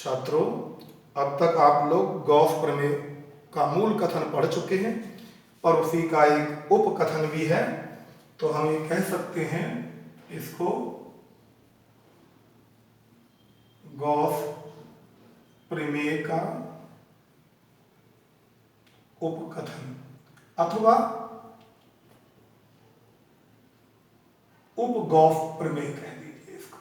छात्रों, अब तक आप लोग गॉस प्रमेय का मूल कथन पढ़ चुके हैं और उसी का एक उपकथन भी है। तो हम ये कह सकते हैं इसको गॉस प्रमेय का उपकथन अथवा उपगॉस प्रमेय कह दीजिए इसको।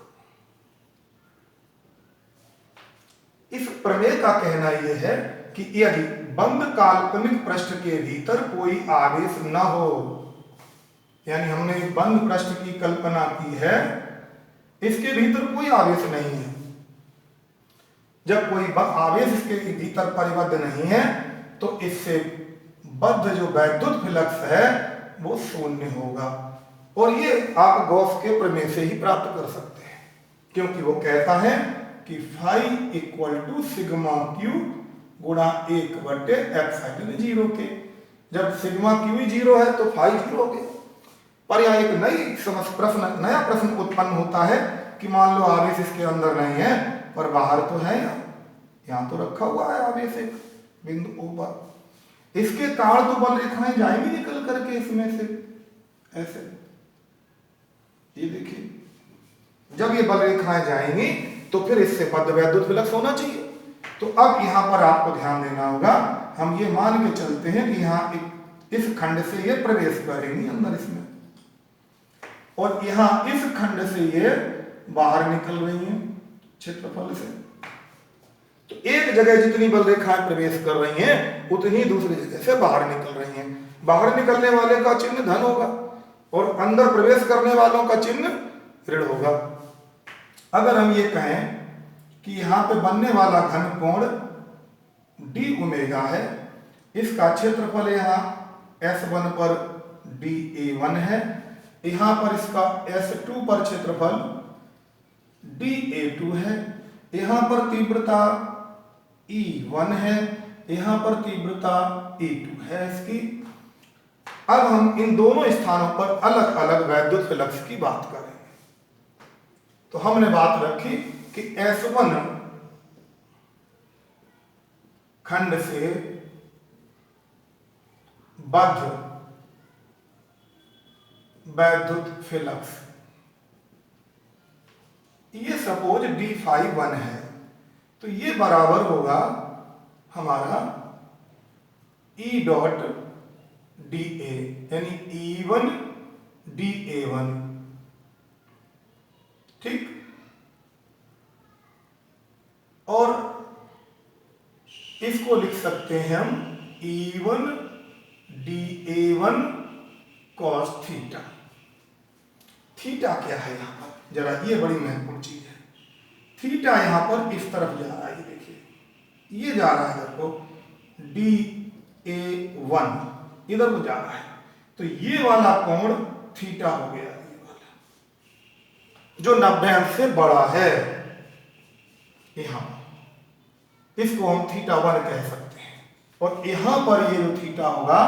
इस प्रमेय का कहना यह है कि यदि बंद काल्पनिक पृष्ठ के भीतर कोई आवेश न हो, यानी हमने एक बंद पृष्ठ की कल्पना की है, इसके भीतर कोई आवेश नहीं है, जब कोई आवेश इसके भीतर परिबद्ध नहीं है तो इससे बद्ध जो वैद्युत फ्लक्स है वो शून्य होगा। और ये आप गॉस के प्रमेय से ही प्राप्त कर सकते हैं, क्योंकि वो कहता है कि phi equal to sigma q गुणा 1/एप्सिलॉन 0 के। जब सिग्मा क्यू ही 0 है तो फाई 0 हो गया। पर यहाँ एक नया प्रश्न उत्पन्न होता है कि मान लो आवेश इसके अंदर नहीं है पर बाहर तो है, यहाँ तो रखा हुआ है आवेश एक बिंदु ऊपर, इसके कारण तो बल रेखाएं जाएंगी निकल करके इसमें से ऐसे। ये देखिए, जब ये बल रेखाएं जाएंगी तो फिर इससे बद्ध वैद्युत फ्लक्स होना चाहिए। तो अब यहां पर आपको ध्यान देना होगा, हम ये मान के चलते हैं कि यहाँ इस खंड से ये प्रवेश करेंगी अंदर इसमें, और यहां इस खंड से ये बाहर निकल रही हैं क्षेत्रफल से। तो एक जगह जितनी बल रेखाएं प्रवेश कर रही हैं उतनी दूसरी जगह से बाहर निकल रही हैं। बाहर निकलने वाले का चिन्ह धन होगा और अंदर प्रवेश करने वालों का चिन्ह ऋण होगा। अगर हम ये कहें कि यहाँ पे बनने वाला घन कोण डी ओमेगा है, इसका क्षेत्रफल यहाँ S1 पर dA1 है, यहाँ पर इसका S2 पर क्षेत्रफल dA2 है, यहाँ पर तीव्रता E1 है, यहाँ पर तीव्रता E2 है इसकी। अब हम इन दोनों स्थानों पर अलग अलग वैद्युत फ्लक्स की बात करें तो हमने बात रखी कि S1 खंड से बद्ध वैद्युत फ्लक्स, ये सपोज d∅1 है, तो ये बराबर होगा हमारा E डॉट dA, यानी E1 dA1, ठीक। और इसको लिख सकते हैं हम E1 dA1 cos theta. Theta क्या है यहां पर, जरा ये बड़ी महत्वपूर्ण चीज है। थीटा यहां पर इस तरफ जा रहा है, देखिए ये जा रहा है इधर को, dA1 इधर को जा रहा है, तो ये वाला कोण थीटा हो गया, ये वाला जो 90 अंश से बड़ा है, यहां इसको हम θ1 कह सकते हैं। और यहां पर ये जो थीटा होगा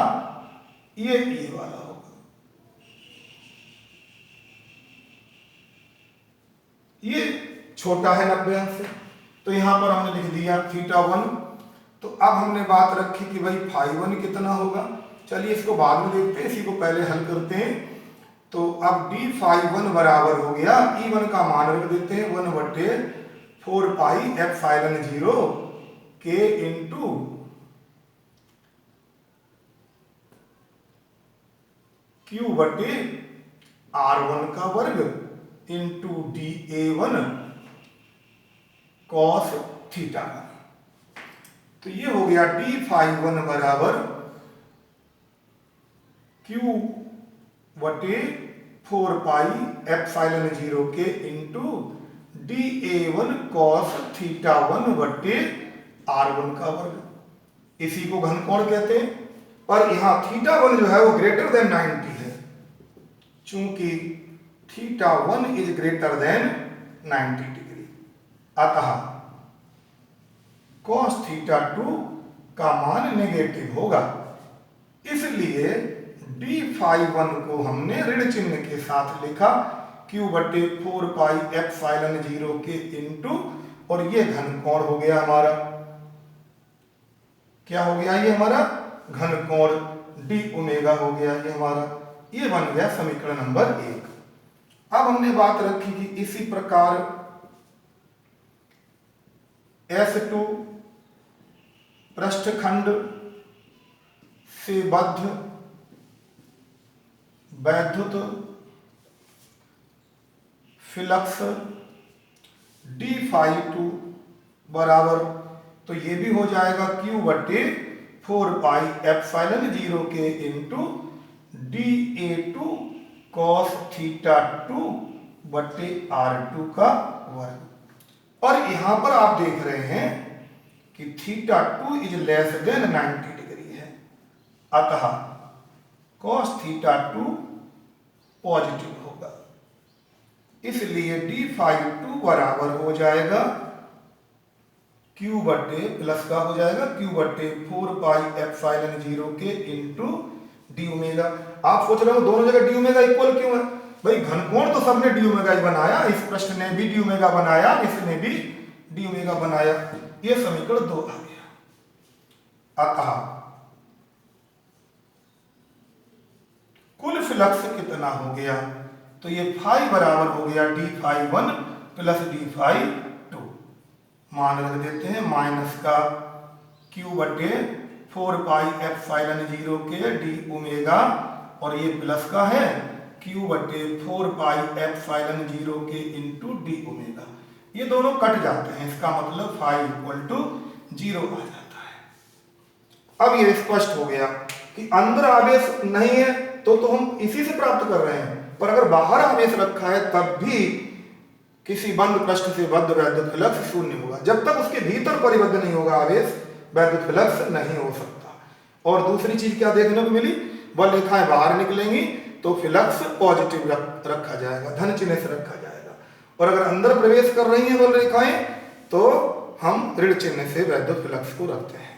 ये वाला होगा, ये छोटा है 90 अंश से, तो यहां पर हमने लिख दिया θ1। तो अब हमने बात रखी कि भाई φ1 कितना होगा, चलिए इसको बाद में देखते हैं, इसी को पहले हल करते हैं। तो अब d∅1 बराबर हो गया, E1 का मान रख देते हैं 1/4 pi epsilon 0 k into Q/R1 का वर्ग इंटू dA1 cos थीटा। तो ये हो गया d∅1 बराबर Q/4 पाई एप्सिलॉन 0 के इंटू dA1 cos θ1/R1 का वर्ग, इसी को घन कोण कहते हैं। पर यहां θ1 जो है वो ग्रेटर देन 90 है, चूंकि θ1 इज ग्रेटर देन 90 डिग्री, अतः cos θ2 का मान नेगेटिव होगा। इसलिए d∅1 को हमने ऋण चिन्ह के साथ लिखा Q/4 पाई एप्सिलॉन 0 के इंटू, और ये घन कोण हो गया हमारा, क्या हो गया, ये हमारा घन कोण डी ओमेगा हो गया ये हमारा। ये बन गया समीकरण नंबर 1। अब हमने बात रखी कि इसी प्रकार S2 पृष्ठखंड से बद्ध वैद्युत फ्लक्स डी फाई टू बराबर, तो ये भी हो जाएगा Q बटे 4 पाई एप्सिलॉन 0 के इंटू dA2 cos थीटा 2 बटे R2 का वर्ग। और यहां पर आप देख रहे हैं कि theta 2 is less than 90 degree है, अतः cos थीटा 2 पॉजिटिव होगा, इसलिए डी फाई 2 बराबर हो जाएगा Q बटे प्लस का हो जाएगा Q बटे 4 पाई एप्सिलॉन 0 के इंटू डी ओमेगा। आप सोच रहे हो दोनों जगह डी ओमेगा इक्वल क्यों है? भाई घनकोण तो सबने डी ओमेगा ही बनाया, इस प्रश्न ने भी डी ओमेगा बनाया, इसने भी डी ओमेगा बनाया। ये समीकरण 2 आ गया। अतः कुल फ्लक्स कितना हो गया? तो ये फाई बराबर हो गया d phi 1 plus d phi 2, मान रख देते हैं माइनस का Q बटे 4 पाई एप्सिलॉन 0 के डी ओमेगा, और ये प्लस का है Q बटे 4 पाई एप्सिलॉन 0 के इंटू डी ओमेगा। ये दोनों कट जाते हैं, इसका मतलब फाई इक्वल टू 0 आ जाता है। अब ये स्पष्ट हो गया कि अंदर आवेश नहीं है तो हम इसी से प्राप्त कर रहे हैं, पर अगर बाहर आवेश रखा है तब भी किसी बंद पृष्ठ से बद्ध वैद्युत फ्लक्स शून्य होगा। जब तक उसके भीतर परिबद्ध नहीं होगा आवेश, वैद्युत फ्लक्स नहीं हो सकता। और दूसरी चीज क्या देखने को मिली, बल रेखाएं बाहर निकलेंगी तो फ्लक्स पॉजिटिव रखा जाएगा, धन चिन्ह से रखा जाएगा, और अगर अंदर प्रवेश कर रही हैं बल रेखाएं तो हम ऋण चिन्ह से वैद्युत फ्लक्स को रखते हैं।